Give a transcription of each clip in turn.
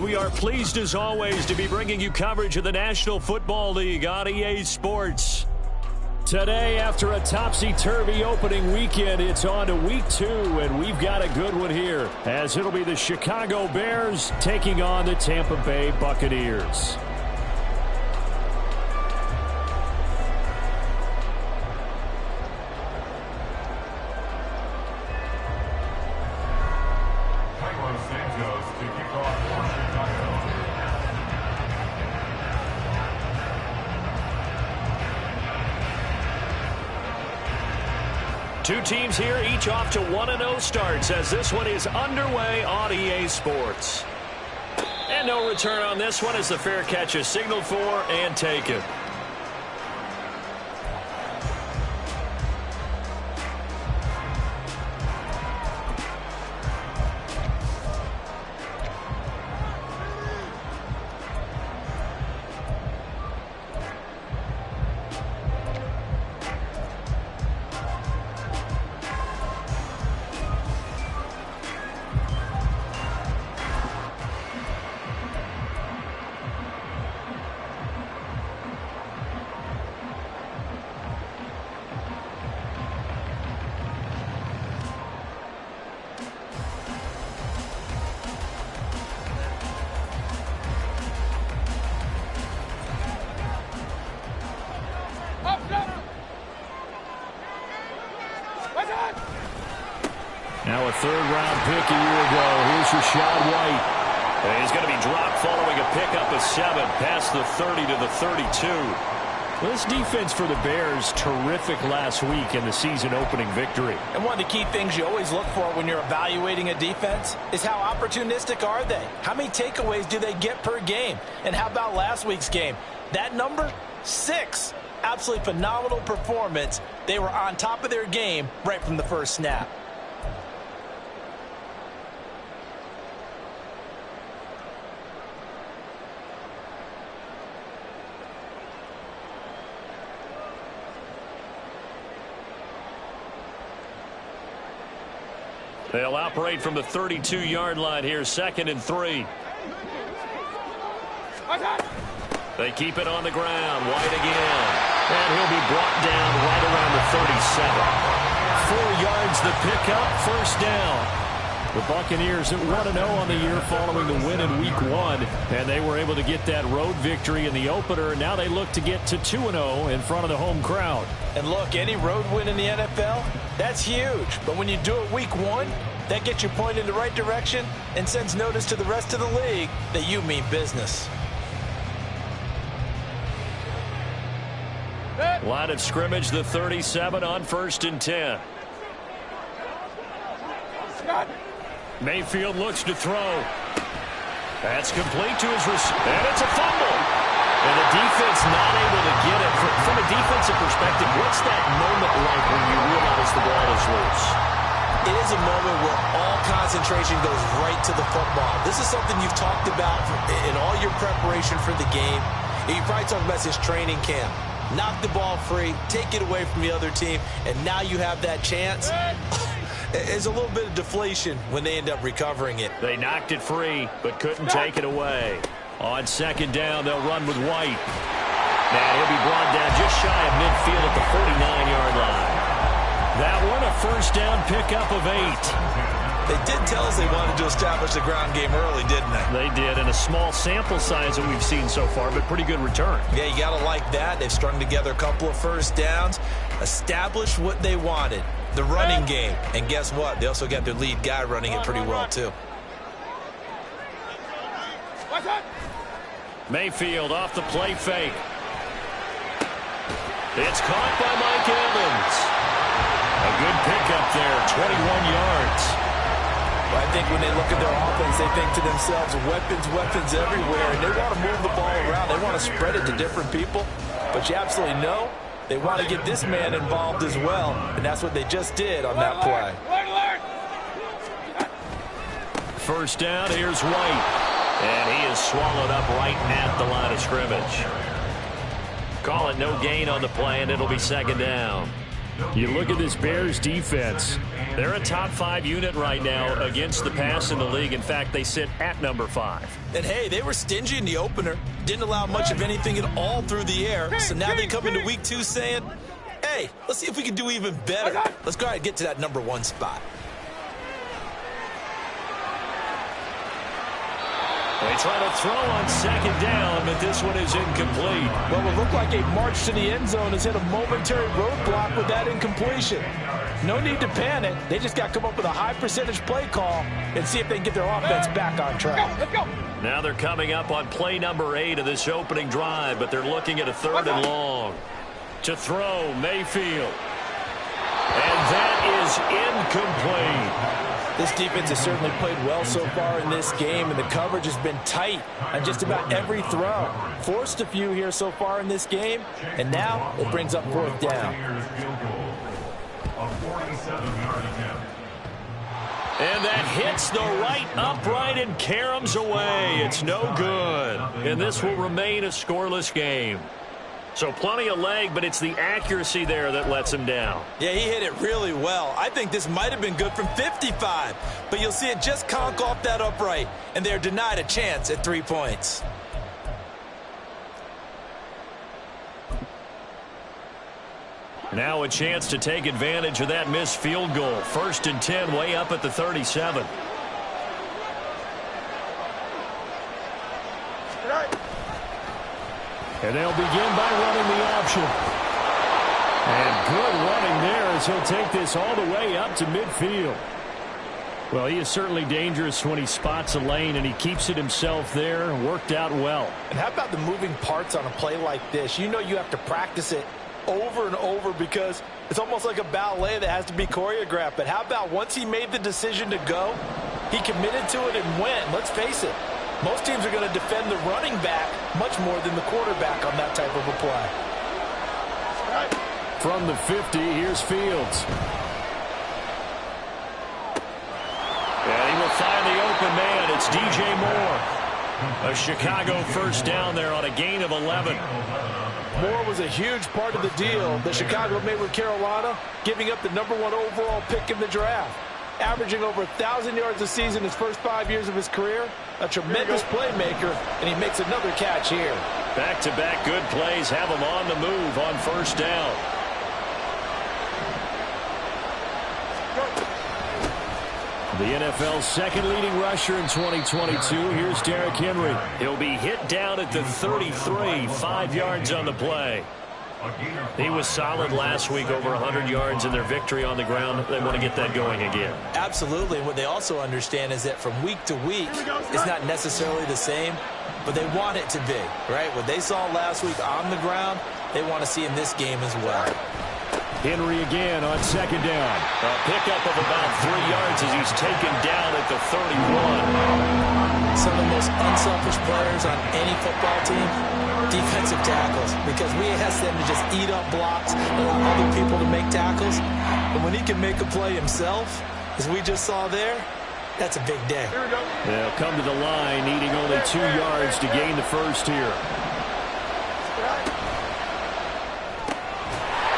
We are pleased as always to be bringing you coverage of the National Football League on EA Sports. Today, after a topsy-turvy opening weekend, it's on to week 2, and we've got a good one here, as it'll be the Chicago Bears taking on the Tampa Bay Buccaneers. Two teams here, each off to 1-0 starts as this one is underway on EA Sports. And no return on this one as the fair catch is signaled for and taken. Now a third-round pick a year ago. Here's Rashad White. And he's going to be dropped following a pickup of 7 past the 30 to the 32. Well, this defense for the Bears, terrific last week in the season-opening victory. And one of the key things you always look for when you're evaluating a defense is how opportunistic are they? How many takeaways do they get per game? And how about last week's game? That number, 6. Absolutely phenomenal performance. They were on top of their game right from the first snap. They'll operate from the 32-yard line here, 2nd and 3. They keep it on the ground. White again. And he'll be brought down right around the 37. 4 yards the pickup, first down. The Buccaneers at 1-0 on the year following the win in week 1. And they were able to get that road victory in the opener. Now they look to get to 2-0 in front of the home crowd. And look, any road win in the NFL, that's huge. But when you do it week 1, that gets you pointed in the right direction and sends notice to the rest of the league that you mean business. Line of scrimmage, the 37 on 1st and 10. Mayfield looks to throw. That's complete to his receiver. And it's a fumble. And the defense not able to get it. From a defensive perspective, what's that moment like when you realize the ball is loose? It is a moment where all concentration goes right to the football. This is something you've talked about in all your preparation for the game. You probably talked about this training camp. Knock the ball free, take it away from the other team, and now you have that chance. There's a little bit of deflation when they end up recovering it. They knocked it free, but couldn't take it away. On 2nd down, they'll run with White. And he'll be brought down just shy of midfield at the 49-yard line. That one, a first down pickup of 8. They did tell us they wanted to establish the ground game early, didn't they? They did, and a small sample size that we've seen so far, but pretty good return. Yeah, you got to like that. They've strung together a couple of first downs, established what they wanted, the running game. And guess what? They also got their lead guy running it pretty well, too. Mayfield off the play fake. It's caught by Mike Evans. A good pickup there, 21 yards. I think when they look at their offense, they think to themselves, weapons everywhere, and they want to move the ball around. They want to spread it to different people, but you absolutely know they want to get this man involved as well, and that's what they just did on that play. First down, here's White, and he is swallowed up right at the line of scrimmage. Call it no gain on the play, and it'll be 2nd down. You look at this Bears defense. They're a top 5 unit right now against the pass in the league. In fact, they sit at number 5. And, hey, they were stingy in the opener. Didn't allow much of anything at all through the air. So now they come into week 2 saying, hey, let's see if we can do even better. Let's go ahead and get to that number 1 spot. They try to throw on second down, but this one is incomplete. Well, it looked like a march to the end zone has hit a momentary roadblock with that incompletion. No need to panic. They just got to come up with a high percentage play call and see if they can get their offense back on track. Let's go. Now they're coming up on play number 8 of this opening drive, but they're looking at a 3rd and long. To throw, Mayfield. And that is incomplete. This defense has certainly played well so far in this game, and the coverage has been tight on just about every throw. Forced a few here so far in this game, and now it brings up 4th down. And that hits the right upright and caroms away. It's no good. And this will remain a scoreless game. So plenty of leg, but it's the accuracy there that lets him down. Yeah, he hit it really well. I think this might have been good from 55. But you'll see it just conk off that upright, and they're denied a chance at 3 points. Now a chance to take advantage of that missed field goal. 1st and 10, way up at the 37. And they'll begin by running the option. And good running there as he'll take this all the way up to midfield. Well, he is certainly dangerous when he spots a lane, and he keeps it himself there. Worked out well. And how about the moving parts on a play like this? You know you have to practice it over and over because it's almost like a ballet that has to be choreographed. But how about once he made the decision to go, he committed to it and went. Let's face it. Most teams are going to defend the running back much more than the quarterback on that type of a play. From the 50, here's Fields. And he will find the open man. It's DJ Moore. A Chicago 1st down there on a gain of 11. Moore was a huge part of the deal that Chicago made with Carolina, giving up the number 1 overall pick in the draft. Averaging over 1,000 yards a season his first 5 years of his career. A tremendous playmaker, and he makes another catch here. Back-to-back good plays have him on the move on 1st down. The NFL's 2nd leading rusher in 2022. Here's Derrick Henry. He'll be hit down at the 33, 5 yards on the play. He was solid last week, over 100 yards in their victory on the ground. They want to get that going again. Absolutely. And what they also understand is that from week to week, it's not necessarily the same, but they want it to be, right? What they saw last week on the ground, they want to see in this game as well. Henry again on 2nd down. A pickup of about 3 yards as he's taken down at the 31. Some of the most unselfish players on any football team, defensive tackles, because we ask them to just eat up blocks and allow other people to make tackles. But when he can make a play himself, as we just saw there, that's a big day. They'll come to the line, needing only 2 yards to gain the 1st here.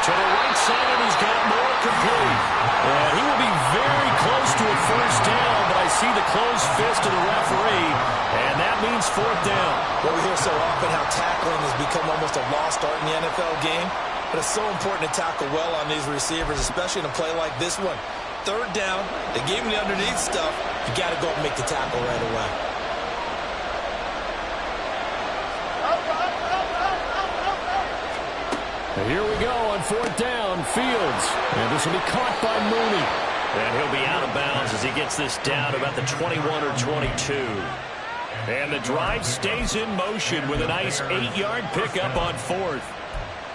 To the right side, and he's got more complete. And he will be very close to a 1st down, but I see the closed fist of the referee, and that means 4th down. Well, we hear so often how tackling has become almost a lost art in the NFL game, but it's so important to tackle well on these receivers, especially in a play like this one. 3rd down, they gave him the underneath stuff. You got to go and make the tackle right away. And here we go on 4th down, Fields. And this will be caught by Mooney. And he'll be out of bounds as he gets this down about the 21 or 22. And the drive stays in motion with a nice 8-yard pickup on 4th.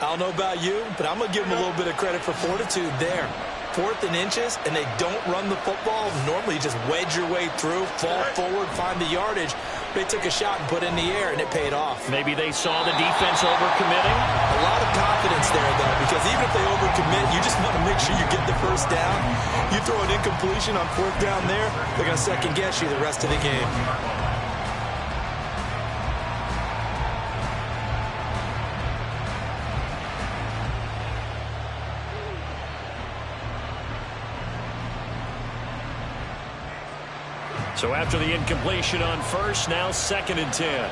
I don't know about you, but I'm going to give them a little bit of credit for fortitude there. 4th and inches, and they don't run the football. Normally, you just wedge your way through, fall forward, find the yardage. They took a shot and put it in the air, and it paid off. Maybe they saw the defense overcommitting. A lot of confidence there, though, because even if they overcommit, you just want to make sure you get the 1st down. You throw an incompletion on 4th down there, they're going to second-guess you the rest of the game. So after the incompletion on first, now 2nd and 10.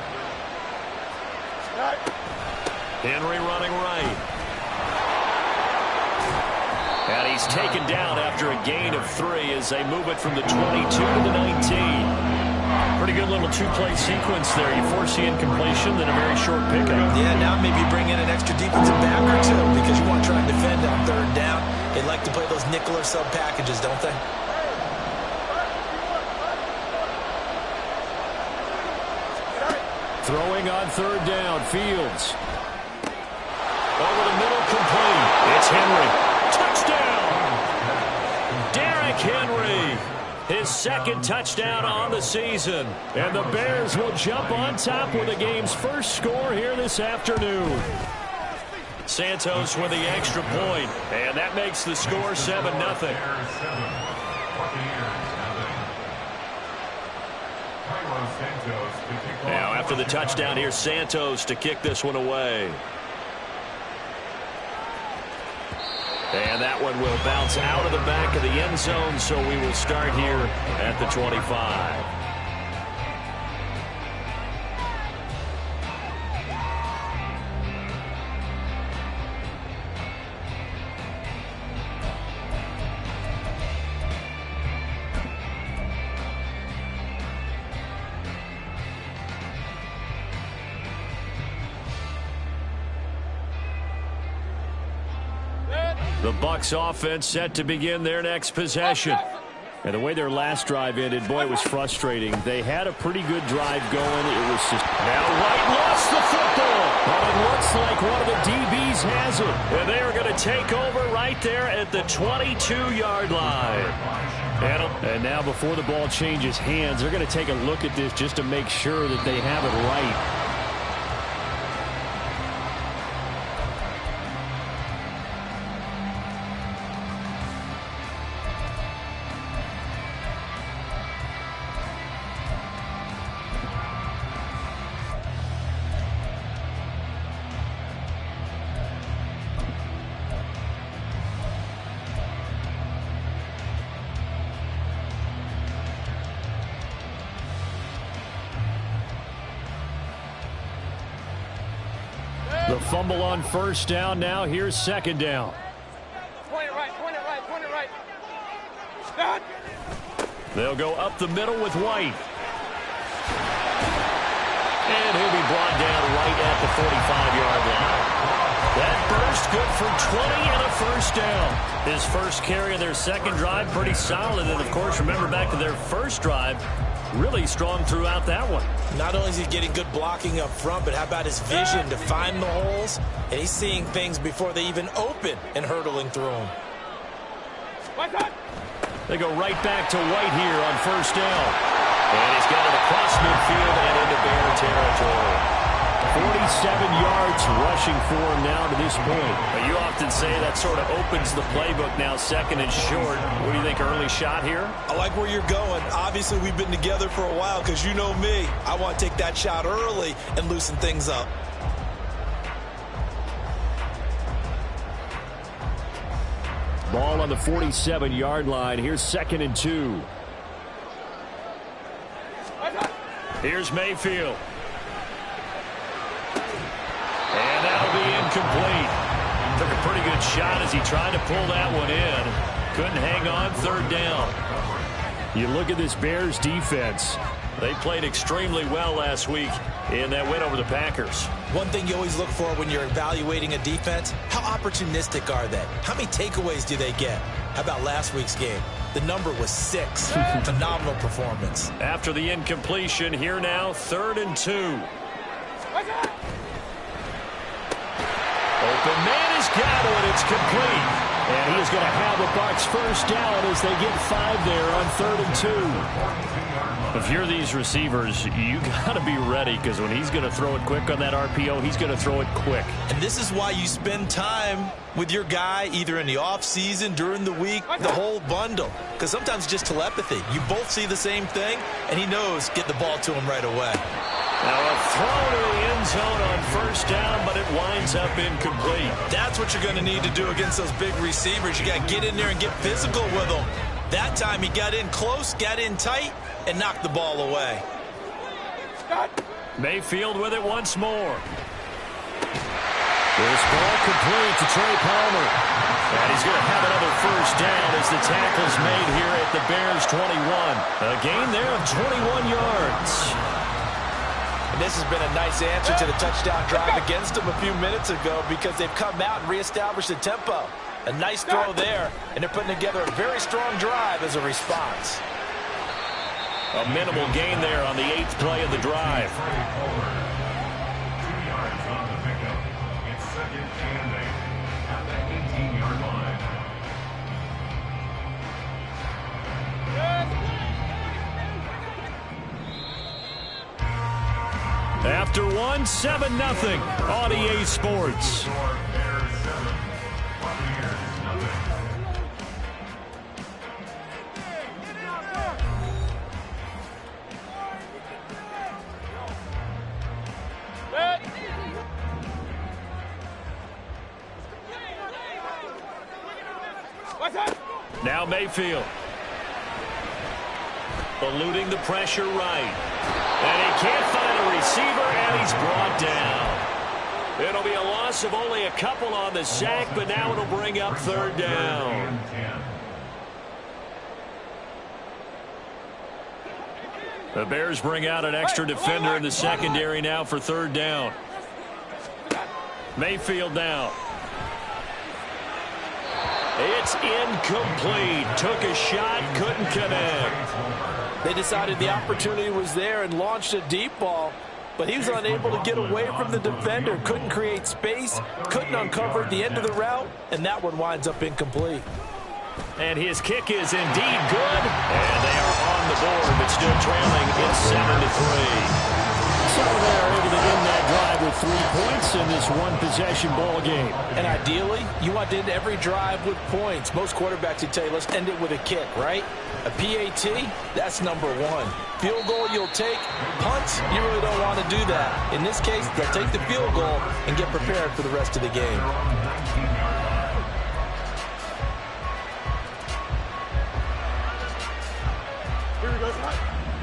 Henry running right. And he's taken down after a gain of 3 as they move it from the 22 to the 19. Pretty good little two-play sequence there. You force the incompletion, then a very short pickup. Yeah, now maybe bring in an extra defensive back or two because you want to try and defend on 3rd down. They like to play those nickel or sub packages, don't they? Throwing on 3rd down, Fields. Over the middle, complete. It's Henry. Touchdown! Derrick Henry. His 2nd touchdown on the season. And the Bears will jump on top with the game's first score here this afternoon. Santos with the extra point. And that makes the score 7-0. Now after the touchdown, here's Santos to kick this one away. And that one will bounce out of the back of the end zone, so we will start here at the 25. The Bucs offense set to begin their next possession. And the way their last drive ended, boy, it was frustrating. They had a pretty good drive going. It was just... Now White lost the football. And it looks like one of the DBs has it. And they are going to take over right there at the 22-yard line. And now before the ball changes hands, they're going to take a look at this just to make sure that they have it right. The fumble on 1st down. Now here's 2nd down. Point it right. They'll go up the middle with White. And he'll be brought down right at the 45-yard line. That burst good for 20 and a 1st down. His first carry of their 2nd drive, pretty solid. And, of course, remember back to their 1st drive, really strong throughout that one. Not only is he getting good blocking up front, but how about his vision to find the holes? And he's seeing things before they even open and hurdling through them. They go right back to White here on 1st down. And he's got it across midfield and into Bear territory. 47 yards rushing for him now to this point. But you often say that sort of opens the playbook now, 2nd and short. What do you think, early shot here? I like where you're going. Obviously, we've been together for a while because you know me. I want to take that shot early and loosen things up. Ball on the 47-yard line. Here's 2nd and 2. Here's Mayfield. And that'll be incomplete. Took a pretty good shot as he tried to pull that one in. Couldn't hang on, 3rd down. You look at this Bears defense. They played extremely well last week in that win over the Packers. One thing you always look for when you're evaluating a defense, how opportunistic are they? How many takeaways do they get? How about last week's game? The number was 6. Phenomenal performance. After the incompletion, here now, 3rd and 2. Open man has got it, and it's complete. And he is going to have the Bucs 1st down as they get 5 there on 3rd and 2. If you're these receivers, you got to be ready because when he's going to throw it quick on that RPO, he's going to throw it quick. And this is why you spend time with your guy either in the offseason, during the week, the whole bundle. Because sometimes just telepathy. You both see the same thing, and he knows get the ball to him right away. Now a throw to the end zone on 1st down, but it winds up incomplete. That's what you're going to need to do against those big receivers. You got to get in there and get physical with them. That time he got in close, got in tight, and knocked the ball away. Mayfield with it once more. This ball complete to Trey Palmer. And he's going to have another first down as the tackle's made here at the Bears 21. A gain there of 21 yards. And this has been a nice answer to the touchdown drive against them a few minutes ago because they've come out and reestablished the tempo. A nice throw there, and they're putting together a very strong drive as a response. A minimal gain there on the 8th play of the drive. After one, 7-0 on EA Sports. Now Mayfield. Eluding the pressure right. And he can't find a receiver, and he's brought down. It'll be a loss of only a couple on the sack, but now it'll bring up 3rd down. The Bears bring out an extra defender in the secondary now for 3rd down. Mayfield now. It's incomplete. Took a shot, couldn't connect. They decided the opportunity was there and launched a deep ball, but he was unable to get away from the defender. Couldn't create space, couldn't uncover the end of the route, and that one winds up incomplete. And his kick is indeed good. And they are on the board, but still trailing. It's 7-3. So they're able to end that drive with 3 points in this one-possession ball game. And ideally, you want to end every drive with points. Most quarterbacks would tell you, let's end it with a kick, right? A PAT, that's number 1. Field goal you'll take. Punts, you really don't want to do that. In this case, they'll take the field goal and get prepared for the rest of the game.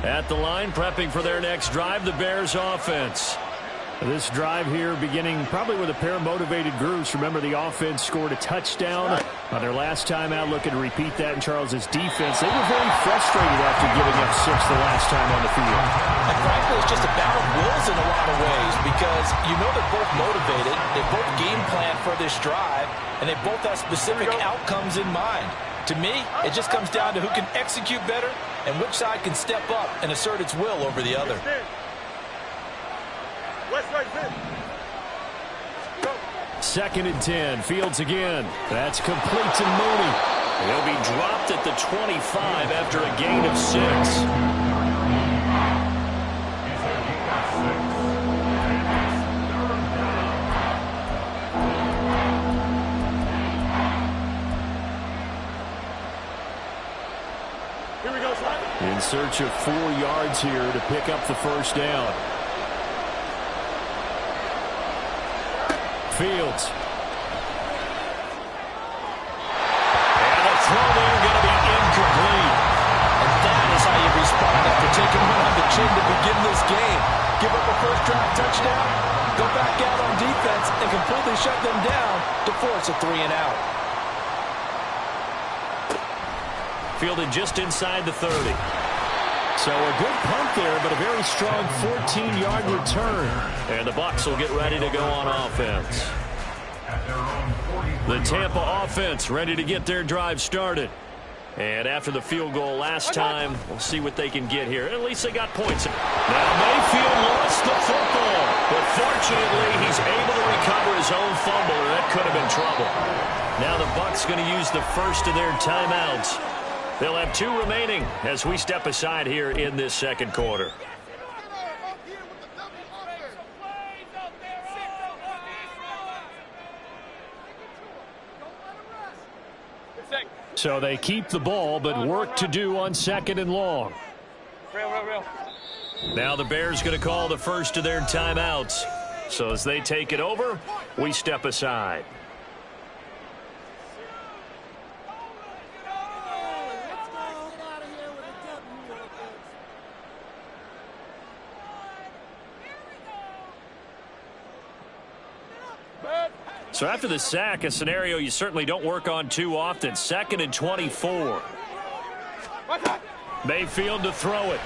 At the line, prepping for their next drive, the Bears offense. This drive here beginning probably with a pair of motivated groups. Remember, the offense scored a touchdown on their last time out, looking to repeat that in Charles's defense. They were very frustrated after giving up 6 the last time on the field. And frankly, it's just a battle of wills in a lot of ways because you know they're both motivated. They both game plan for this drive, and they both have specific outcomes in mind. To me, it just comes down to who can execute better and which side can step up and assert its will over the other. Second and 10. Fields again. That's complete to Mooney. He'll be dropped at the 25 after a gain of 6. In search of 4 yards here to pick up the first down. Fields. And the throw there going to be incomplete. And that is how you respond after taking one on the chin to begin this game. Give up a first drive touchdown, go back out on defense, and completely shut them down to force a 3 and out. Fielded just inside the 30. So a good punt there, but a very strong 14-yard return. And the Bucs will get ready to go on offense. The Tampa offense ready to get their drive started. And after the field goal last time, we'll see what they can get here. At least they got points. Now Mayfield lost the football, but fortunately he's able to recover his own fumble, or that could have been trouble. Now the Bucs going to use the first of their timeouts. They'll have 2 remaining as we step aside here in this second quarter. So they keep the ball, but work to do on 2nd and long. Now the Bears going to call the first of their timeouts. So as they take it over, we step aside. So after the sack, a scenario you certainly don't work on too often. 2nd and 24. Mayfield to throw it.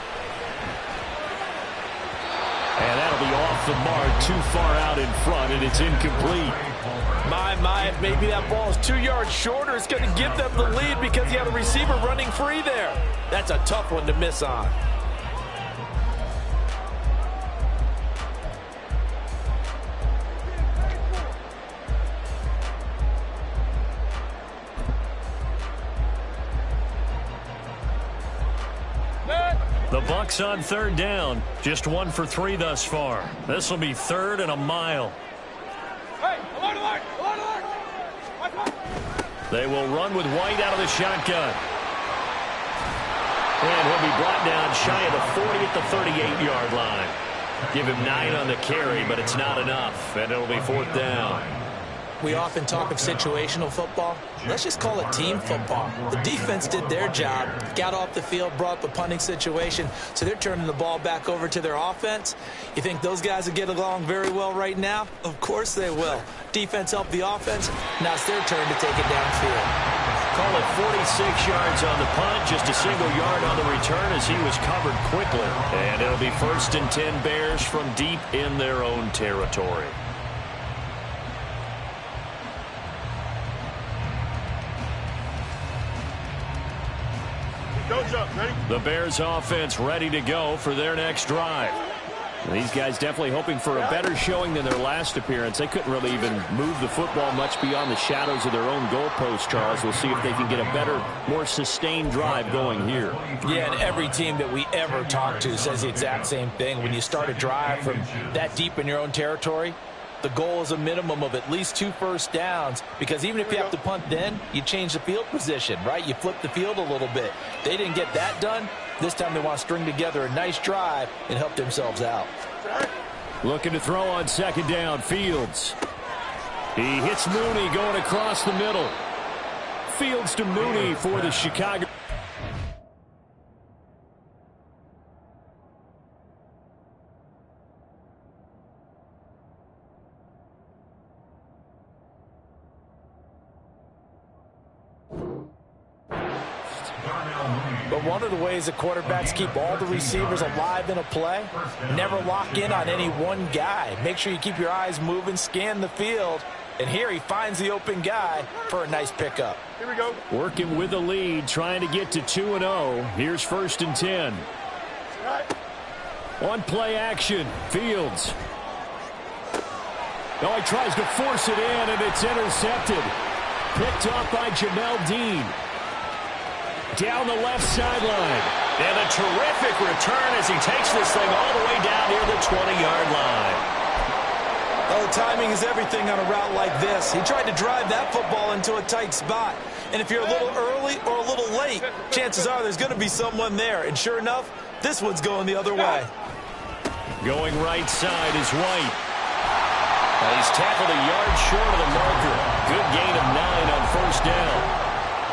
And that'll be off the mark, too far out in front, and it's incomplete. My, if maybe that ball is 2 yards shorter, it's going to give them the lead because you have a receiver running free there. That's a tough one to miss on. The Bucs on 3rd down. Just 1 for 3 thus far. This will be 3rd and a mile. They will run with White out of the shotgun. And he'll be brought down shy of the 40 at the 38-yard line. Give him 9 on the carry, but it's not enough, and it'll be 4th down. We often talk of situational football. Let's just call it team football. The defense did their job, got off the field, brought up a punting situation, so they're turning the ball back over to their offense. You think those guys will get along very well right now? Of course they will. Defense helped the offense. Now it's their turn to take it downfield. Call it 46 yards on the punt, just a single yard on the return as he was covered quickly. And it'll be 1st and 10 Bears from deep in their own territory. The Bears offense ready to go for their next drive. These guys definitely hoping for a better showing than their last appearance. They couldn't really even move the football much beyond the shadows of their own goalpost, Charles. We'll see if they can get a better, more sustained drive going here. Yeah, and every team that we ever talk to says the exact same thing. When you start a drive from that deep in your own territory, the goal is a minimum of at least 2 first downs, because even if you have to punt then, you change the field position, right? You flip the field a little bit. They didn't get that done. This time they want to string together a nice drive and help themselves out. Looking to throw on 2nd down, Fields. He hits Mooney going across the middle. Fields to Mooney for the Chicago. But one of the ways that quarterbacks keep all the receivers alive in a play, never lock in on any one guy. Make sure you keep your eyes moving, scan the field, and here he finds the open guy for a nice pickup. Here we go. Working with the lead, trying to get to 2-0. Here's 1st and 10. On play action, Fields. Oh, he tries to force it in, and it's intercepted. Picked off by Jamel Dean. Down the left sideline. And a terrific return as he takes this thing all the way down near the 20-yard line. Oh, timing is everything on a route like this. He tried to drive that football into a tight spot. And if you're a little early or a little late, chances are there's going to be someone there. And sure enough, this one's going the other way. Going right side is White. He's tackled a yard short of the marker. Good gain of 9 on 1st down.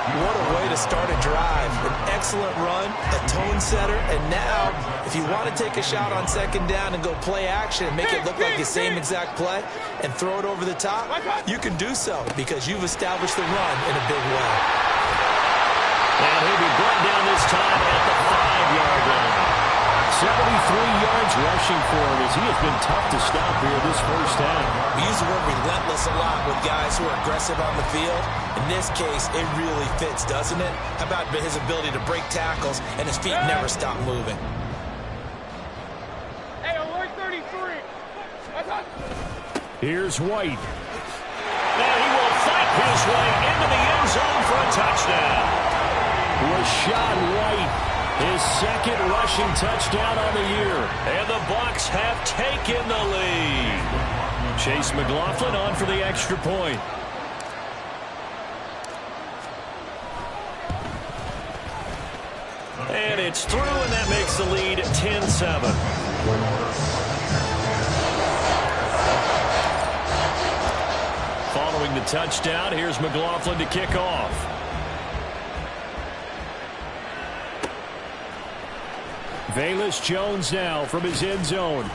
What a way to start a drive. An excellent run, a tone setter, and now, if you want to take a shot on 2nd down and go play action and make it look like the same exact play and throw it over the top, you can do so because you've established the run in a big way. And he'll be brought down this time at the 5-yard line. 73 yards rushing for him as he has been tough to stop here this 1st half. We use the word relentless a lot with guys who are aggressive on the field. In this case, it really fits, doesn't it? How about his ability to break tackles and his feet never stop moving? Hey, alert 33. Here's White. And he will fight his way into the end zone for a touchdown. Rashad White. His 2nd rushing touchdown on the year. And the Bucs have taken the lead. Chase McLaughlin on for the extra point. And it's through, and that makes the lead 10-7. Following the touchdown, here's McLaughlin to kick off. Velus Jones now from his end zone.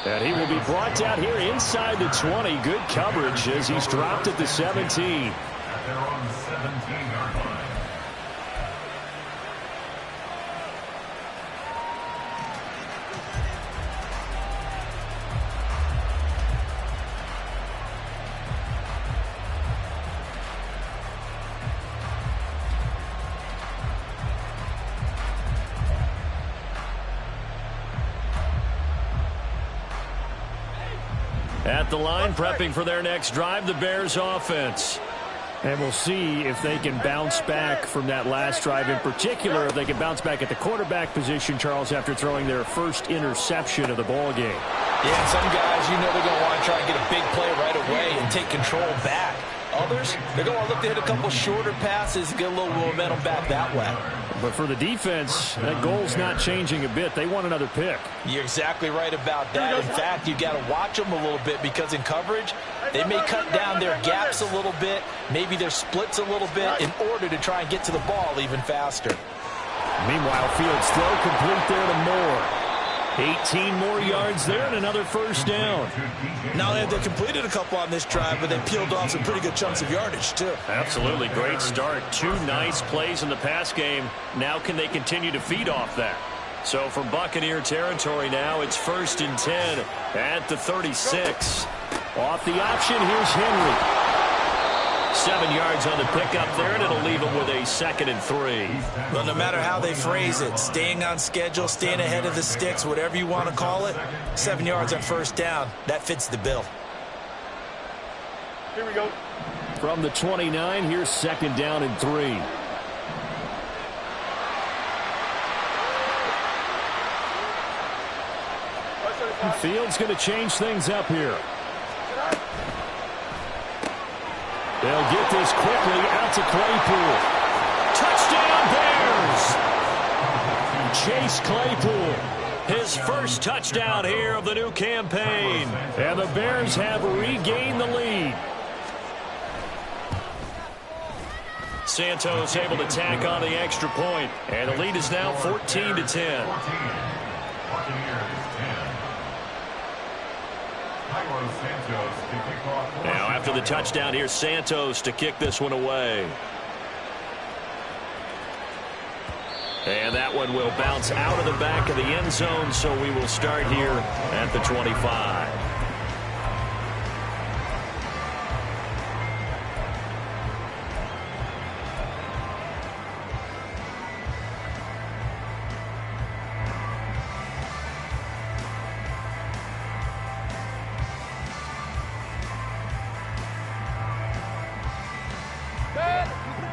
And he will be brought down here inside the 20. Good coverage as he's dropped at the 17. They're on the 17-yard line. At the line, prepping for their next drive, the Bears offense. And we'll see if they can bounce back from that last drive in particular, if they can bounce back at the quarterback position, Charles, after throwing their first interception of the ball game. Yeah, some guys, you know they're going to want to try and get a big play right away and take control back. Others, they're going to want to look to hit a couple shorter passes and get a little momentum back that way. But for the defense, that goal's not changing a bit. They want another pick. You're exactly right about that. In fact, you've got to watch them a little bit because in coverage, they may cut down their gaps a little bit, maybe their splits a little bit in order to try and get to the ball even faster. Meanwhile, Fields throw complete there to Moore. 18 more yards there and another first down. Not only have they completed a couple on this drive, but they peeled off some pretty good chunks of yardage, too. Absolutely great start. 2 nice plays in the pass game. Now can they continue to feed off that? So from Buccaneer territory now, it's 1st and 10 at the 36. Off the option, here's Henry. 7 yards on the pickup there, and it'll leave them with a 2nd and 3. Well, no matter how they phrase it, staying on schedule, staying ahead of the sticks, whatever you want to call it, 7 yards on first down, that fits the bill. Here we go. From the 29, here's 2nd down and 3. Fields going to change things up here. They'll get this quickly out to Claypool. Touchdown, Bears! Chase Claypool, his first touchdown here of the new campaign. And the Bears have regained the lead. Santos able to tack on the extra point, and the lead is now 14-10. Now after the touchdown, here's Santos to kick this one away. And that one will bounce out of the back of the end zone, so we will start here at the 25.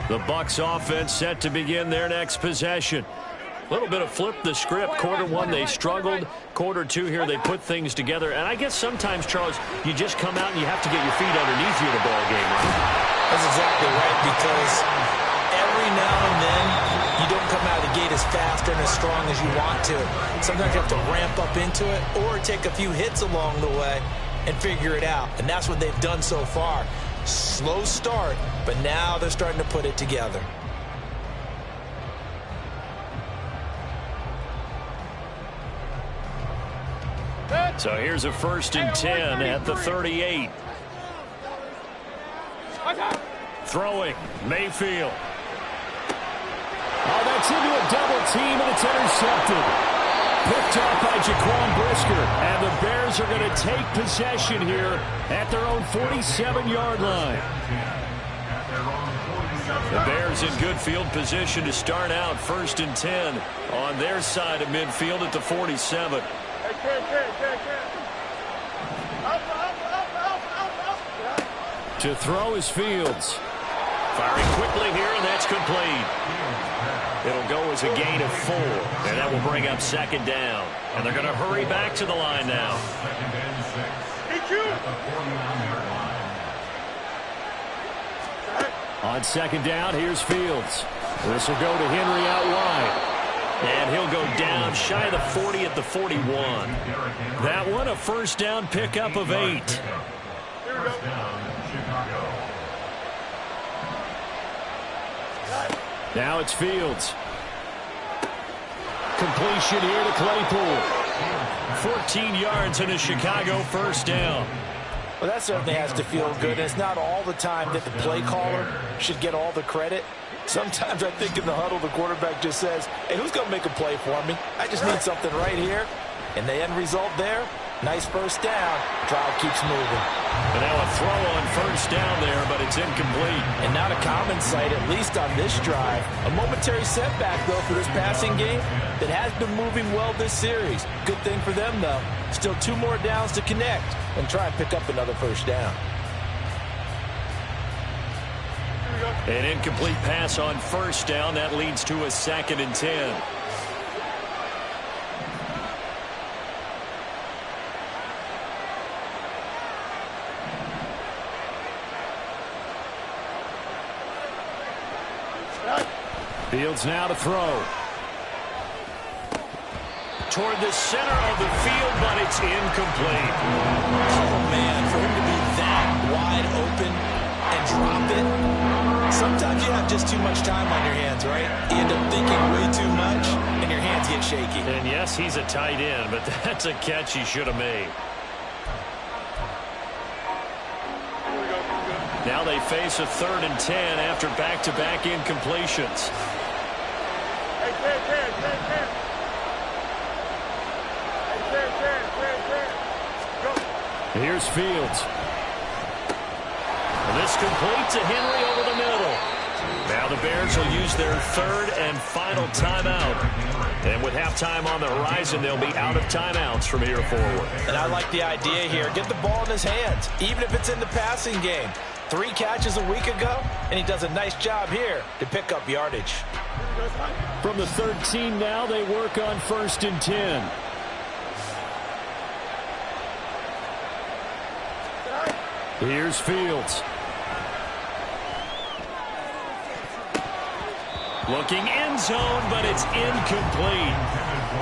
The Bucs offense set to begin their next possession. A little bit of flip the script. Quarter 1, they struggled. Quarter 2 here, they put things together. And I guess sometimes, Charles, you just come out and you have to get your feet underneath you in the ball game, right? That's exactly right, because every now and then you don't come out of the gate as fast and as strong as you want to. Sometimes you have to ramp up into it or take a few hits along the way and figure it out. And that's what they've done so far. Slow start, but now they're starting to put it together. So here's a 1st and 10 at the 38. Throwing, Mayfield. Oh, that's into a double team, and it's intercepted. Picked off by Jaquan Brisker. And the Bears are going to take possession here at their own 47-yard line. The Bears in good field position to start out 1st and 10 on their side of midfield at the 47. To throw is Fields. Firing quickly here, and that's complete. It'll go as a gain of 4, and that will bring up 2nd down. And they're going to hurry back to the line now. On 2nd down, here's Fields. This will go to Henry out wide. And he'll go down shy of the 40 at the 41. That one a 1st down pickup of 8. Now it's Fields. Completion here to Claypool. 14 yards and a Chicago first down. Well, that certainly has to feel good. It's not all the time that the play caller should get all the credit. Sometimes I think in the huddle, the quarterback just says, hey, who's going to make a play for me? I just need something right here. And the end result there, nice first down. Drive keeps moving. And now a throw on first down there, but it's incomplete. And not a common sight, at least on this drive. A momentary setback, though, for this passing game that has been moving well this series. Good thing for them, though. Still 2 more downs to connect and try and pick up another first down. An incomplete pass on first down. That leads to a 2nd and 10. Fields now to throw. Toward the center of the field, but it's incomplete. Oh, man, for him to be that wide open and drop it. Sometimes you have just too much time on your hands, right? You end up thinking way too much, and your hands get shaky. And yes, he's a tight end, but that's a catch he should have made. Now they face a 3rd and 10 after back-to-back incompletions. Here's Fields. And this complete to Henry over the middle. Now the Bears will use their 3rd and final timeout. And with halftime on the horizon, they'll be out of timeouts from here forward. And I like the idea here. Get the ball in his hands, even if it's in the passing game. 3 catches a week ago, and he does a nice job here to pick up yardage. From the 13 now, they work on 1st and 10. Here's Fields. Looking end zone, but it's incomplete.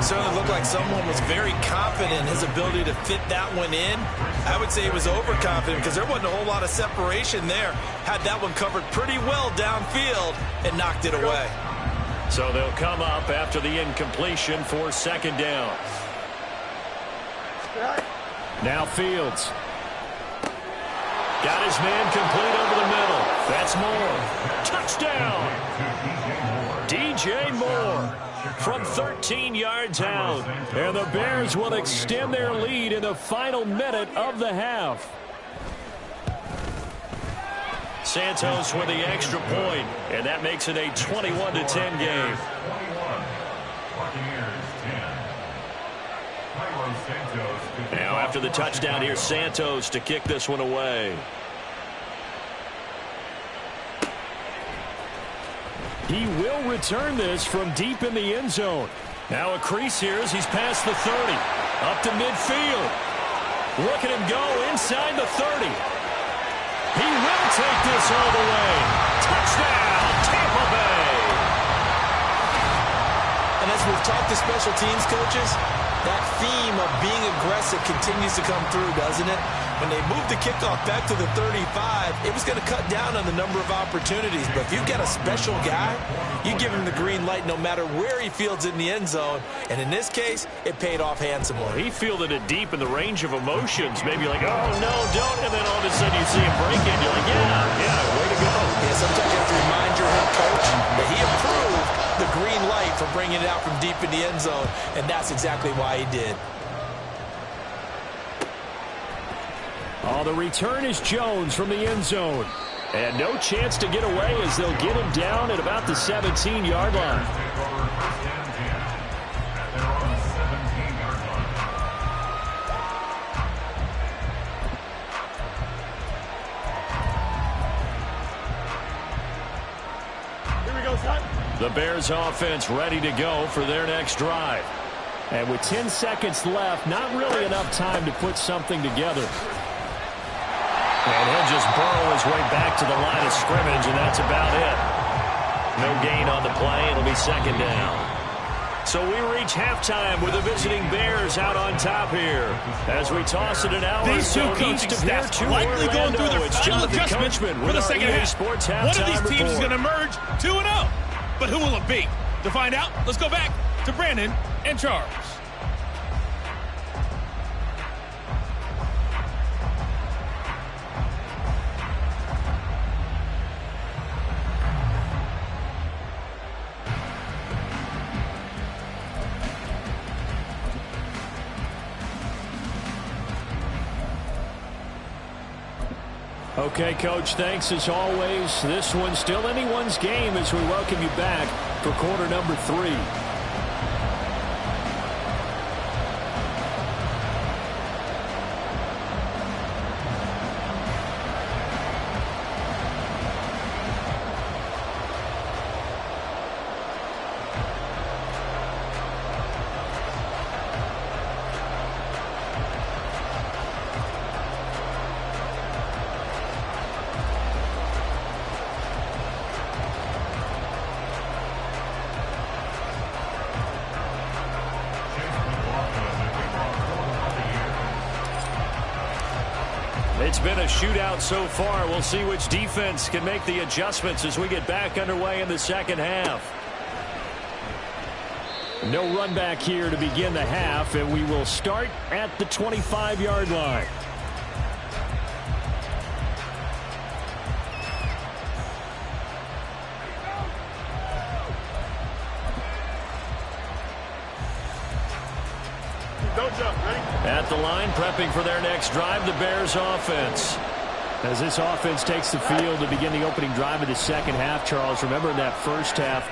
Certainly looked like someone was very confident in his ability to fit that one in. I would say he was overconfident because there wasn't a whole lot of separation there. Had that one covered pretty well downfield and knocked it away. So they'll come up after the incompletion for 2nd down. Now Fields. Got his man complete over the middle. That's Moore. Touchdown! DJ Moore from 13 yards out. And the Bears will extend their lead in the final minute of the half. Santos with the extra point, and that makes it a 21-10 game. Now after the touchdown, here's Santos to kick this one away. He will return this from deep in the end zone. Now a crease here as he's past the 30. Up to midfield. Look at him go inside the 30. He will take this all the way. Touchdown, Tampa Bay. And as we've talked to special teams coaches, that theme of being aggressive continues to come through, doesn't it? When they moved the kickoff back to the 35, it was going to cut down on the number of opportunities. But if you've got a special guy, you give him the green light no matter where he fields in the end zone. And in this case, it paid off handsomely. He fielded it deep in the range of emotions. Maybe like, oh, no, don't. And then all of a sudden you see him break it. You're like, yeah, way to go. Yeah, sometimes you have to remind your head coach that he approved the green light for bringing it out from deep in the end zone. And that's exactly why he did. Oh, the return is Jones from the end zone. And no chance to get away as they'll get him down at about the 17-yard line. Here we go, son. The Bears offense ready to go for their next drive. And with 10 seconds left, not really enough time to put something together. And he'll just burrow his way back to the line of scrimmage, and that's about it. No gain on the play. It'll be 2nd down. So we reach halftime with the visiting Bears out on top here. As we toss it an hour These two coaching staffs likely going through their final adjustments for the second half. One of these teams is going to emerge 2-0. But who will it be? To find out, let's go back to Brandon and Charles. Okay, Coach, thanks as always. This one's still anyone's game as we welcome you back for quarter number 3. It's been a shootout so far. We'll see which defense can make the adjustments as we get back underway in the second half. No run back here to begin the half, and we will start at the 25-yard line. Don't jump. Ready? At the line, prepping for their next drive, the Bears offense. As this offense takes the field to begin the opening drive of the second half, Charles, remember in that first half,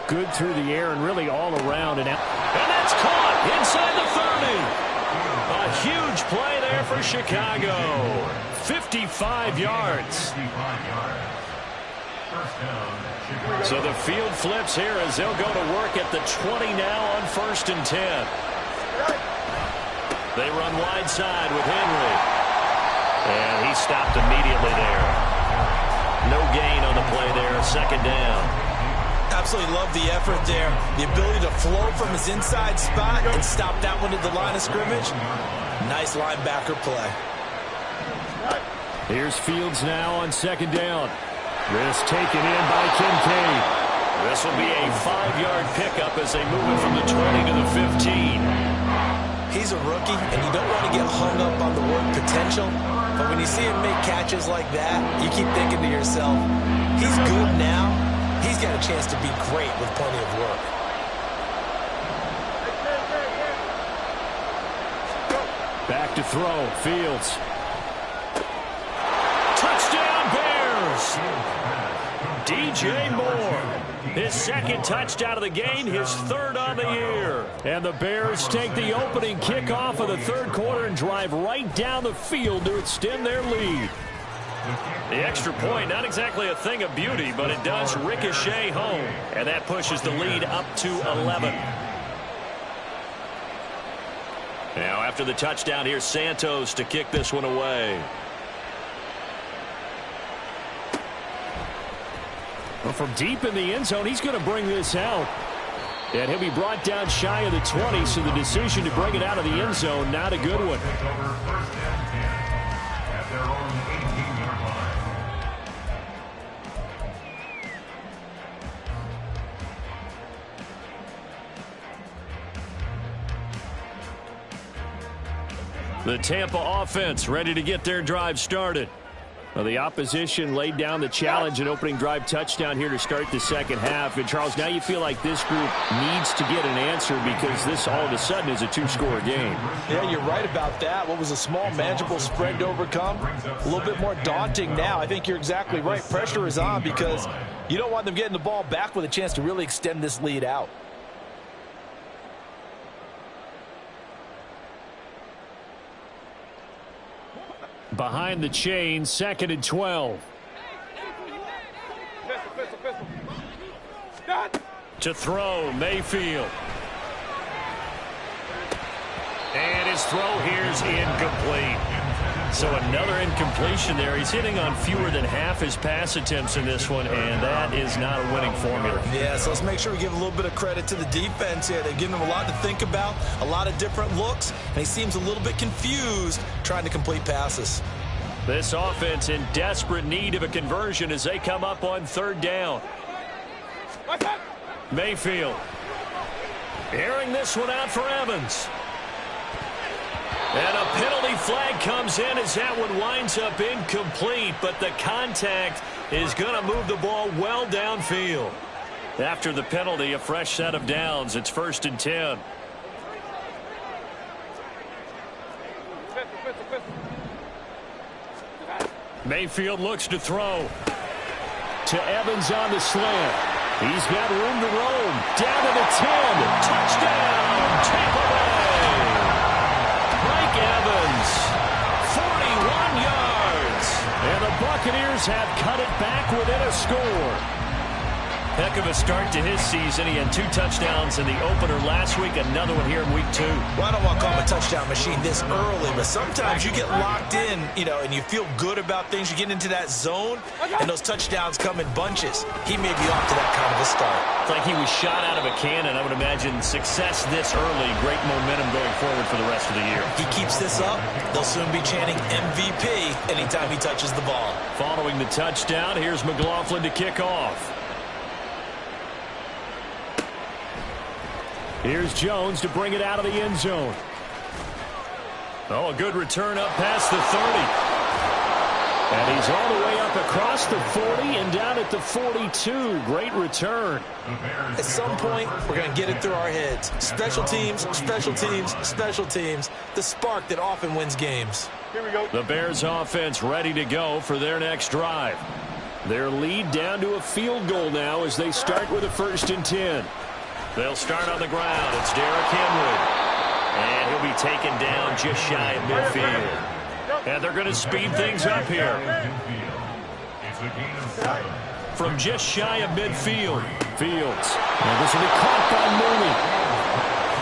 good through the air and really all around. And that's caught inside the 30. A huge play there for Chicago. 55 yards. So the field flips here as they'll go to work at the 20 now on 1st and 10. They run wide side with Henry. And he stopped immediately there. No gain on the play there. Second down. Absolutely love the effort there. The ability to flow from his inside spot and stop that one at the line of scrimmage. Nice linebacker play. Here's Fields now on second down. This taken in by Kincaid. This will be a 5-yard pickup as they move it from the 20 to the 15. He's a rookie, and you don't want to get hung up on the word potential. But when you see him make catches like that, you keep thinking to yourself, he's good now. He's got a chance to be great with plenty of work. Back to throw. Fields. Touchdown, Bears! DJ Moore. His second touchdown of the game, his 3rd on the year. And the Bears take the opening kickoff of the 3rd quarter and drive right down the field to extend their lead. The extra point, not exactly a thing of beauty, but it does ricochet home. And that pushes the lead up to 11. Now after the touchdown, here's Santos to kick this one away. Well, from deep in the end zone, he's going to bring this out. And he'll be brought down shy of the 20, so the decision to bring it out of the end zone, not a good one. The Tampa offense ready to get their drive started. Well, the opposition laid down the challenge and opening drive touchdown here to start the second half. And, Charles, now you feel like this group needs to get an answer because this all of a sudden is a 2-score game. Yeah, you're right about that. What was a small, manageable spread to overcome, a little bit more daunting now. I think you're exactly right. Pressure is on because you don't want them getting the ball back with a chance to really extend this lead out. Behind the chain, 2nd and 12. To throw, Mayfield. And his throw here's incomplete. So another incompletion there. He's hitting on fewer than half his pass attempts in this one, and that is not a winning formula. Yeah, so let's make sure we give a little bit of credit to the defense here. They've given him a lot to think about, a lot of different looks, and he seems a little bit confused trying to complete passes. This offense in desperate need of a conversion as they come up on 3rd down. Mayfield airing this one out for Evans. And a penalty flag comes in as that one winds up incomplete, but the contact is going to move the ball well downfield. After the penalty, a fresh set of downs. It's 1st and 10. Mayfield looks to throw. To Evans on the slant. He's got room to roam. Down to the 10. Touchdown, Tampa Bay. Mike Evans, 41 yards. And the Buccaneers have cut it back within a score. Heck of a start to his season. He had 2 touchdowns in the opener last week, another one here in week 2. Well, I don't want to call him a touchdown machine this early, but sometimes you get locked in, and you feel good about things. You get into that zone, and those touchdowns come in bunches. He may be off to that kind of a start. It's like he was shot out of a cannon. I would imagine success this early, great momentum going forward for the rest of the year. He keeps this up, they'll soon be chanting MVP anytime he touches the ball. Following the touchdown, here's McLaughlin to kick off. Here's Jones to bring it out of the end zone. Oh, a good return up past the 30. And he's all the way up across the 40 and down at the 42. Great return. At some point, we're going to get it through our heads. Special teams, special teams, special teams. The spark that often wins games. Here we go. The Bears offense ready to go for their next drive. Their lead down to a field goal now as they start with a 1st and 10. They'll start on the ground. It's Derrick Henry. And he'll be taken down just shy of midfield. And they're going to speed things up here. From just shy of midfield. Fields. And this will be caught by Mooney.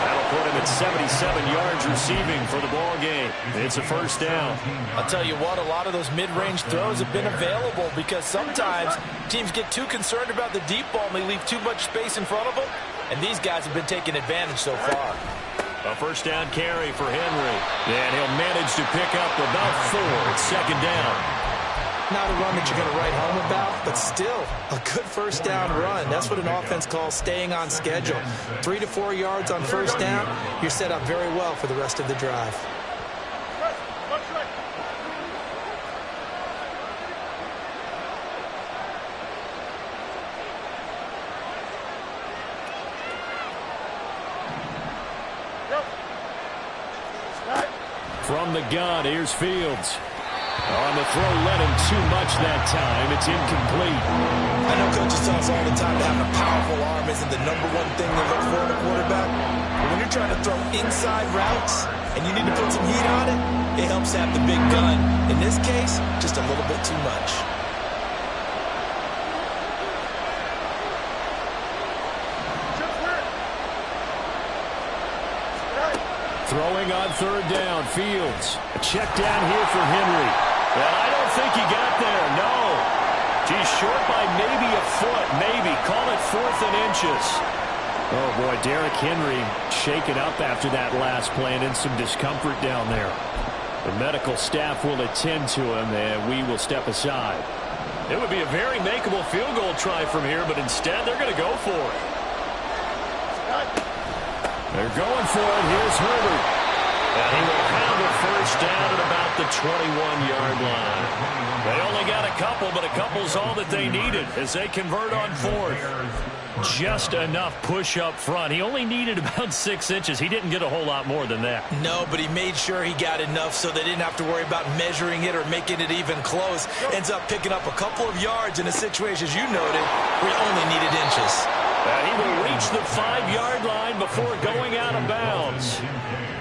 That'll put him at 77 yards receiving for the ball game. It's a 1st down. I'll tell you what, a lot of those mid-range throws have been available because sometimes teams get too concerned about the deep ball and they leave too much space in front of them. And these guys have been taking advantage so far. A 1st down carry for Henry. And he'll manage to pick up about 4. It's 2nd down. Not a run that you're going to write home about, but still a good 1st down run. That's what an offense calls staying on schedule. 3 to 4 yards on 1st down, you're set up very well for the rest of the drive. From the gun, here's Fields. On the throw, led him too much that time. It's incomplete. I know coaches tell us all the time that having a powerful arm isn't the #1 thing they look for in a quarterback. But when you're trying to throw inside routes and you need to put some heat on it, it helps have the big gun. In this case, just a little bit too much. Throwing on 3rd down, Fields. A check down here for Henry. And I don't think he got there, no. He's short by maybe a foot, maybe. Call it 4th and inches. Oh, boy, Derrick Henry shaken up after that last play and in some discomfort down there. The medical staff will attend to him, and we will step aside. It would be a very makeable field goal try from here, but instead they're going to go for it. They're going for it. Here's Herbert. And he will have a 1st down at about the 21-yard line. They only got a couple, but a couple's all that they needed as they convert on 4th. Just enough push up front. He only needed about 6 inches. He didn't get a whole lot more than that. No, but he made sure he got enough so they didn't have to worry about measuring it or making it even close. Ends up picking up a couple of yards in a situation, as you noted, where he only needed inches. And he will reach the 5-yard line before going out of bounds.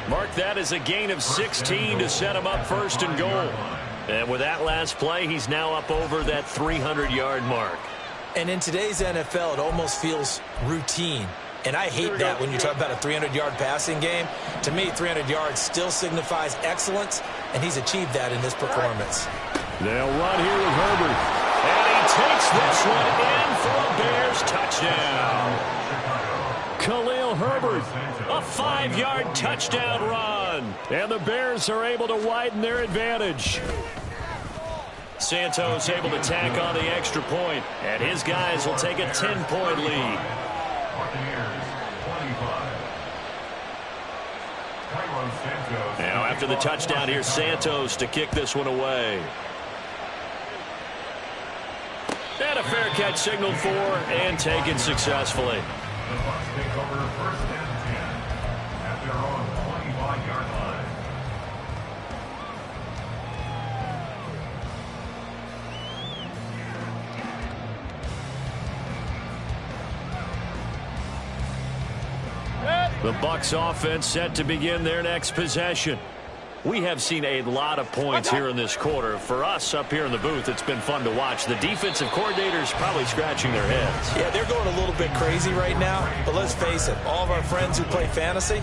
Mark that as a gain of 16 to set him up 1st and goal. And with that last play, he's now up over that 300-yard mark. And in today's NFL, it almost feels routine. And I hate that when you talk about a 300-yard passing game. To me, 300 yards still signifies excellence, and he's achieved that in this performance. They'll run here with Herbert. And he takes this one in for a Bears touchdown. Khalil Herbert, a 5-yard touchdown run. And the Bears are able to widen their advantage. Santos able to tack on the extra point, and his guys will take a 10-point lead. Now after the touchdown, here's Santos to kick this one away. And a fair catch signaled for and taken successfully. The Bucs take over 1st and 10 at their own 25-yard line. The Bucs offense set to begin their next possession. We have seen a lot of points here in this quarter. For us up here in the booth, it's been fun to watch. The defensive coordinators probably scratching their heads. Yeah, they're going a little bit crazy right now. But let's face it, all of our friends who play fantasy,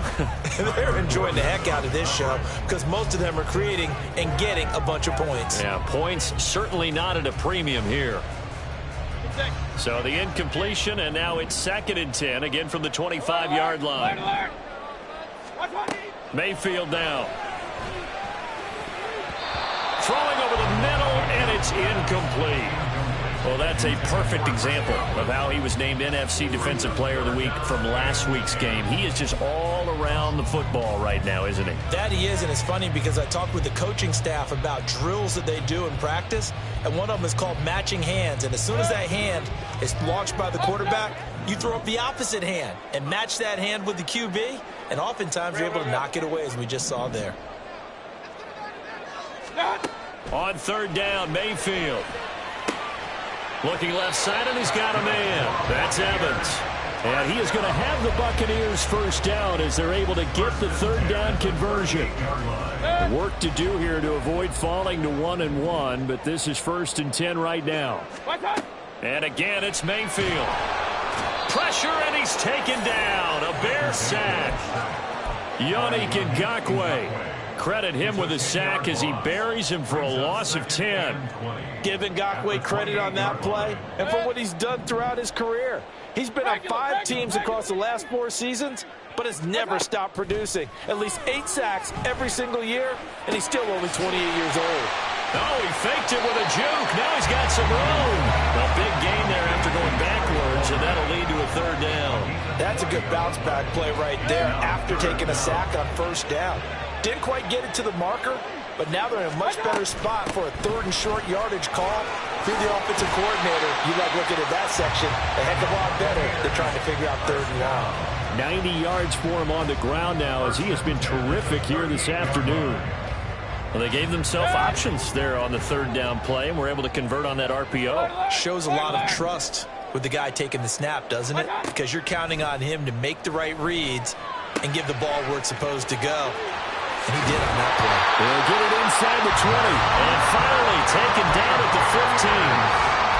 they're enjoying the heck out of this show because most of them are creating and getting a bunch of points. Yeah, points certainly not at a premium here. So the incompletion, and now it's 2nd and 10, again from the 25-yard line. Mayfield now. Throwing over the middle, and it's incomplete. Well, that's a perfect example of how he was named NFC Defensive Player of the Week from last week's game. He is just all around the football right now, isn't he? That he is, and it's funny because I talked with the coaching staff about drills that they do in practice, and one of them is called matching hands. And as soon as that hand is launched by the quarterback, you throw up the opposite hand and match that hand with the QB, and oftentimes you're able to knock it away, as we just saw there. On 3rd down, Mayfield. Looking left side, and he's got a man. That's Evans. And he is going to have the Buccaneers 1st down as they're able to get the 3rd down conversion. Work to do here to avoid falling to 1-1, but this is 1st and 10 right now. And again, it's Mayfield. Pressure, and he's taken down. A Bear sack. Yannick Ngakoue. Credit him with a sack as he buries him for a loss of 10. Give Ngakoue credit on that play and for what he's done throughout his career. He's been on 5 teams across the last 4 seasons, but has never stopped producing. At least 8 sacks every single year, and he's still only 28 years old. Oh, he faked it with a juke. Now he's got some room. A big gain there after going backwards, and that'll lead to a 3rd down. That's a good bounce back play right there after taking a sack on 1st down. Didn't quite get it to the marker, but now they're in a much better spot for a 3rd and short yardage call. If you're the offensive coordinator, you like looking at that section a heck of a lot better than trying to figure out 3rd and long. 90 yards for him on the ground now as he has been terrific here this afternoon. Well, they gave themselves options there on the 3rd down play, and were able to convert on that RPO. Shows a lot of trust with the guy taking the snap, doesn't it? Because you're counting on him to make the right reads and give the ball where it's supposed to go. And he did on that play. They'll get it inside the 20. And finally taken down at the 15.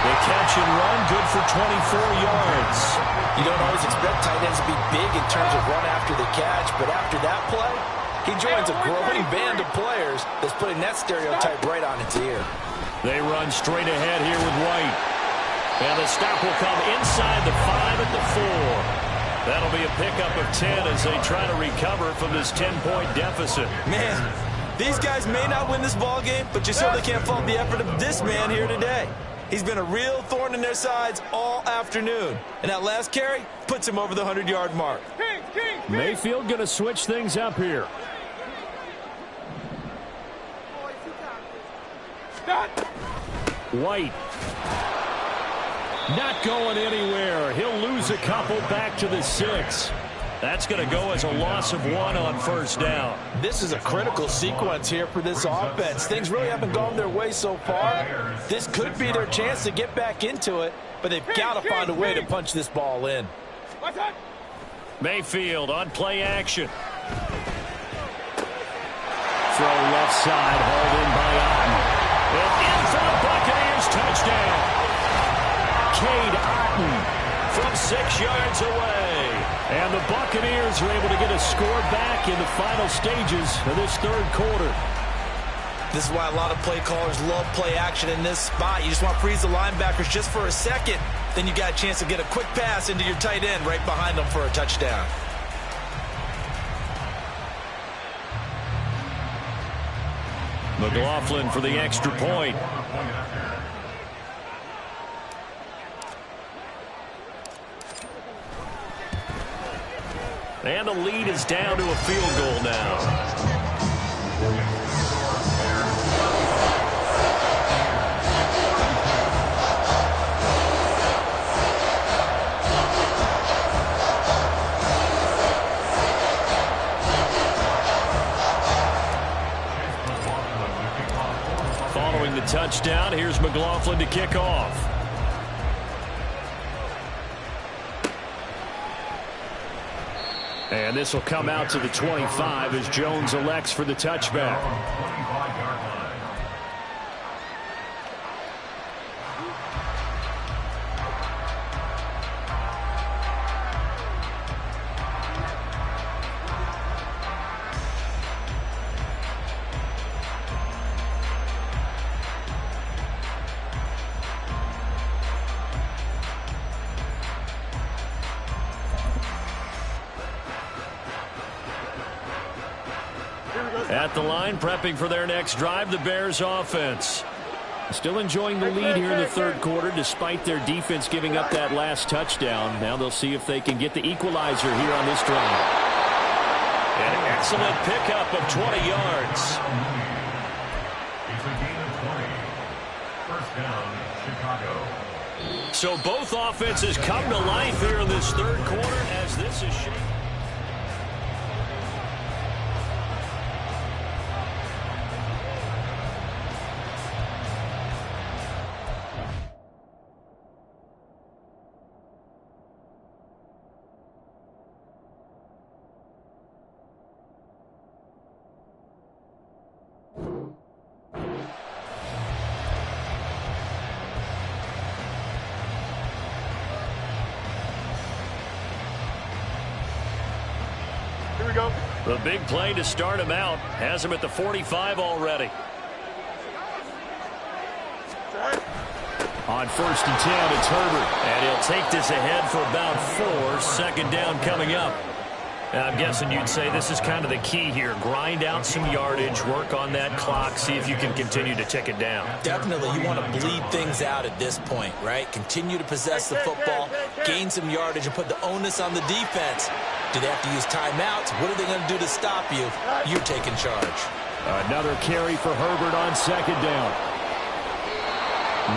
The catch and run, good for 24 yards. You don't always expect tight ends to be big in terms of run after the catch, but after that play, he joins a growing band of players that's putting that stereotype right on its ear. They run straight ahead here with White. And the stop will come inside the 5 at the 4. That'll be a pickup of 10 as they try to recover from this 10-point deficit. Man, these guys may not win this ball game, but you certainly can't fault the effort of this man here today. He's been a real thorn in their sides all afternoon. And that last carry puts him over the 100-yard mark. Mayfield going to switch things up here. White. Not going anywhere. He'll lose a couple back to the 6. That's going to go as a loss of 1 on 1st down. This is a critical sequence here for this offense. Things really haven't gone their way so far. This could be their chance to get back into it, but they've got to find a way to punch this ball in. Mayfield on play action. Throw left side, hauled in by Otten. And in for the Buccaneers, touchdown. Cade Otten from 6 yards away. And the Buccaneers are able to get a score back in the final stages of this 3rd quarter. This is why a lot of play callers love play action in this spot. You just want to freeze the linebackers just for a second. Then you got a chance to get a quick pass into your tight end right behind them for a touchdown. McLaughlin for the extra point. And the lead is down to a field goal now. Following the touchdown, here's McLaughlin to kick off. And this will come out to the 25 as Jones elects for the touchback. At the line, prepping for their next drive, the Bears offense. Still enjoying the lead here in the third quarter, despite their defense giving up that last touchdown. Now they'll see if they can get the equalizer here on this drive. An excellent pickup of 20 yards. It's a gain of 20. First down, Chicago. So both offenses come to life here in this third quarter as this is shaped. Here we go. The big play to start him out has him at the 45 already. On 1st and 10, it's Herbert. And he'll take this ahead for about 4. Second down coming up. And I'm guessing you'd say this is kind of the key here. Grind out some yardage, work on that clock, see if you can continue to tick it down. Definitely, you want to bleed things out at this point, right? Continue to possess the football, gain some yardage, and put the onus on the defense. Do they have to use timeouts? What are they going to do to stop you? You're taking charge. Another carry for Herbert on second down.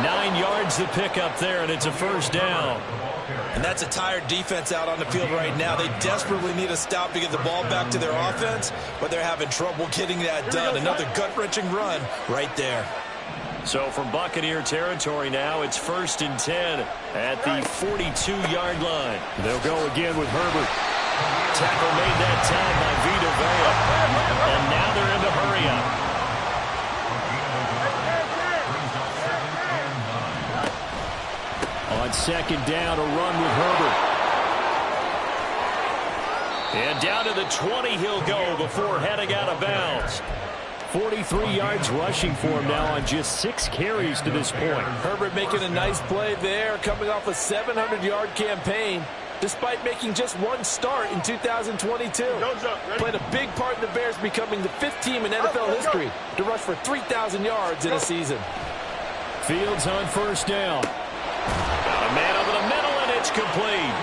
9 yards to pick up there, and it's a first down. And that's a tired defense out on the field right now. They desperately need a stop to get the ball back to their offense, but they're having trouble getting that done. Another gut-wrenching run right there. So from Buccaneer territory now, it's 1st and 10 at the 42-yard line. They'll go again with Herbert. Tackle made that time by Vita Vea. And now they're in the hurry-up. On second down, a run with Herbert. And down to the 20 he'll go before heading out of bounds. 43 yards rushing for him now on just 6 carries to this point. Herbert making a nice play there, coming off a 700-yard campaign, despite making just 1 start in 2022. Played a big part in the Bears becoming the 5th team in NFL history to rush for 3,000 yards in a season. Fields on first down. Got a man over the middle, and it's complete.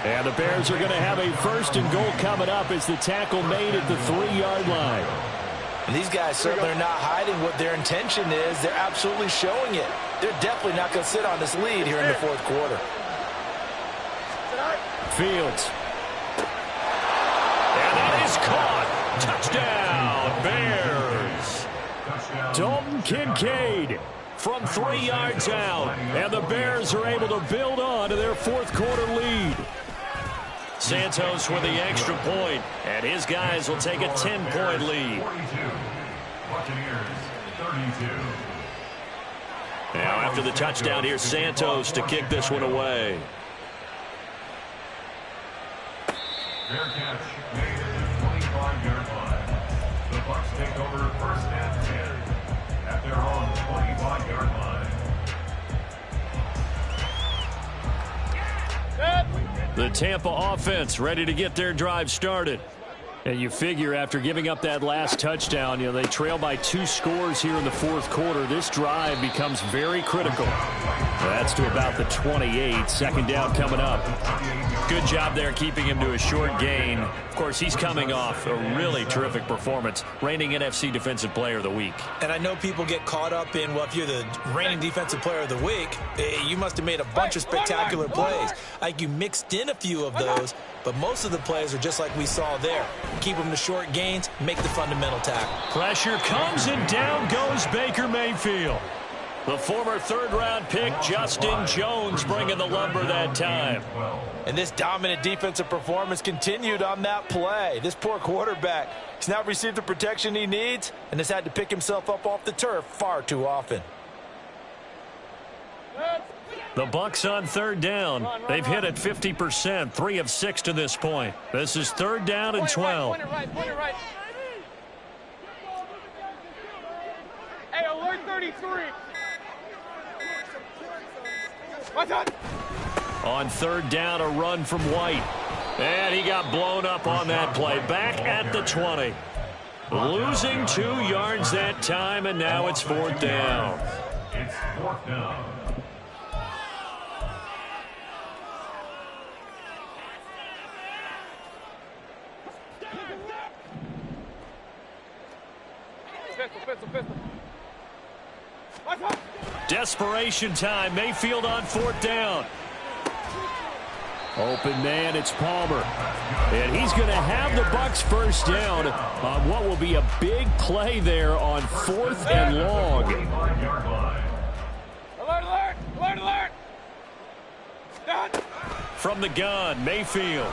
And the Bears are going to have a 1st and goal coming up as the tackle made at the 3-yard line. And these guys certainly are not hiding what their intention is. They're absolutely showing it. They're definitely not going to sit on this lead here in the 4th quarter. Fields. And that is caught. Touchdown, Bears. Dalton Kincaid from 3 yards out. And the Bears are able to build on to their 4th quarter lead. Santos with the extra point, and his guys will take a 10-point lead. 42. Buccaneers 32. Now after the touchdown, here's Santos to kick this one away. Fair catch made at the 25-yard line. The Bucs take over 1st and 10 at their own 25-yard line. The Tampa offense ready to get their drive started. And you figure after giving up that last touchdown, they trail by 2 scores here in the 4th quarter. This drive becomes very critical. That's to about the 28. Second down coming up. Good job there keeping him to a short gain. Of course, he's coming off a really terrific performance, reigning NFC Defensive Player of the Week. And I know people get caught up in, well, if you're the reigning Defensive Player of the Week, you must have made a bunch of spectacular plays. Like you mixed in a few of those, but most of the plays are just like we saw there. Keep them to short gains, make the fundamental tackle. Pressure comes, and down goes Baker Mayfield. The former third-round pick, Justin Jones, bringing the lumber that time. And this dominant defensive performance continued on that play. This poor quarterback has now received the protection he needs and has had to pick himself up off the turf far too often. The Bucks on third down. They've hit at 50%, 3 of 6 to this point. This is third down and 12. Point it right. Hey, alert 33. What's up? On third down, a run from White. And he got blown up on that play. Back at the 20. Losing 2 yards that time, and now it's fourth down. It's fourth down. Pistol. What's up? Desperation time. Mayfield on fourth down. Open man, it's Palmer. And he's going to have the Bucks first down on what will be a big play there on 4th and long. Alert! Done. From the gun, Mayfield.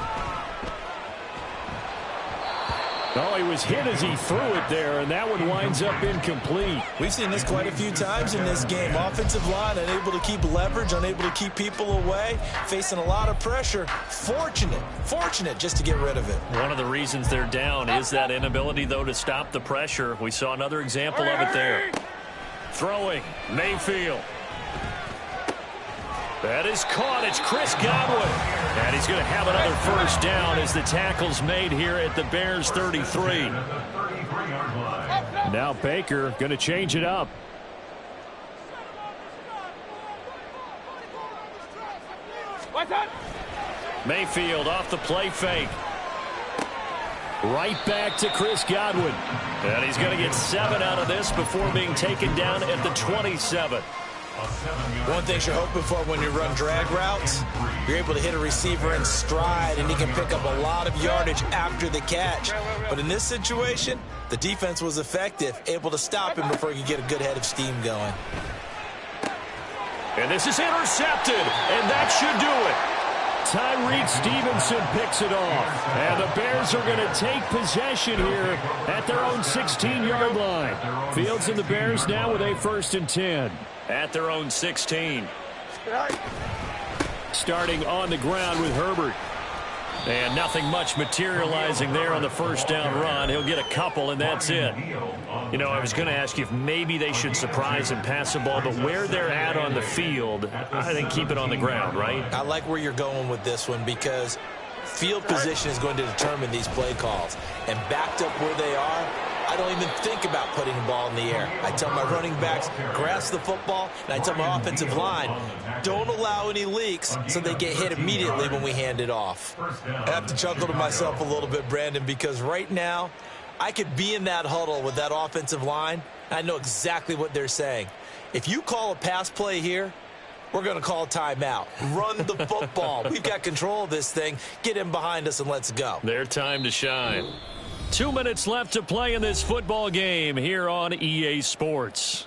Oh, he was hit as he threw it there, and that one winds up incomplete. We've seen this quite a few times in this game. Offensive line unable to keep leverage, unable to keep people away, facing a lot of pressure. Fortunate just to get rid of it. One of the reasons they're down is that inability, though, to stop the pressure. We saw another example of it there. Throwing, Mayfield. That is caught. It's Chris Godwin. And he's going to have another first down as the tackle's made here at the Bears 33. Now Baker going to change it up. Mayfield off the play fake. Right back to Chris Godwin. And he's going to get 7 out of this before being taken down at the 27. One thing you're hoping for when you run drag routes, you're able to hit a receiver in stride and he can pick up a lot of yardage after the catch. But in this situation, the defense was effective, able to stop him before he could get a good head of steam going. And this is intercepted, and that should do it. Tyreek Stevenson picks it off. And the Bears are going to take possession here at their own 16-yard line. Fields and the Bears now with a 1st and 10. At their own 16. Starting on the ground with Herbert. And nothing much materializing there on the first down run. He'll get a couple, and that's it. You know, I was going to ask you if maybe they should surprise and pass the ball, but where they're at on the field, I think keep it on the ground, right? I like where you're going with this one because field position is going to determine these play calls. And backed up where they are, I don't even think about putting the ball in the air. I tell my running backs, grasp the football, and I tell my offensive line, don't allow any leaks so they get hit immediately when we hand it off. I have to chuckle to myself a little bit, Brandon, because right now I could be in that huddle with that offensive line. I know exactly what they're saying. If you call a pass play here, we're going to call timeout. Run the football. We've got control of this thing. Get in behind us and let's go. Their time to shine. 2 minutes left to play in this football game here on EA Sports.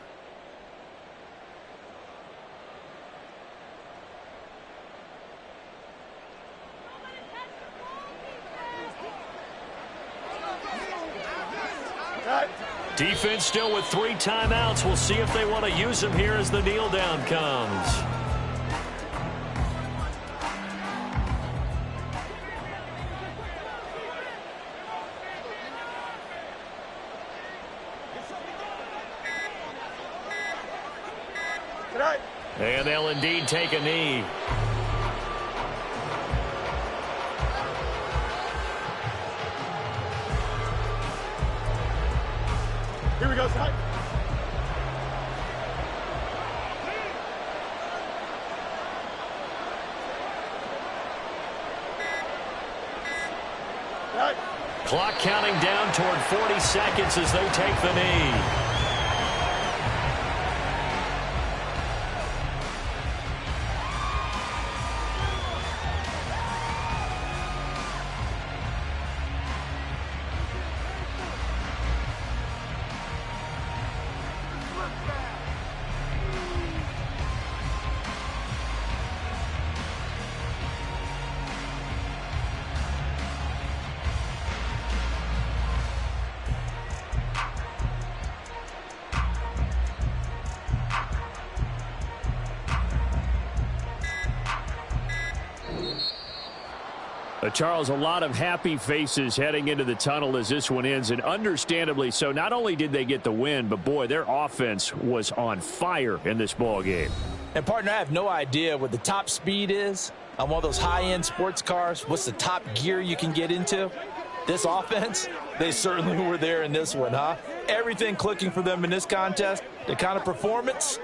Defense still with 3 timeouts. We'll see if they want to use them here as the kneel down comes. And they'll indeed take a knee. Here we go, Ty. Clock counting down toward 40 seconds as they take the knee. Charles, a lot of happy faces heading into the tunnel as this one ends, and understandably so. Not only did they get the win, but, boy, their offense was on fire in this ball game. And, partner, I have no idea what the top speed is on one of those high-end sports cars. What's the top gear you can get into? This offense, they certainly were there in this one, huh? Everything clicking for them in this contest, the kind of performance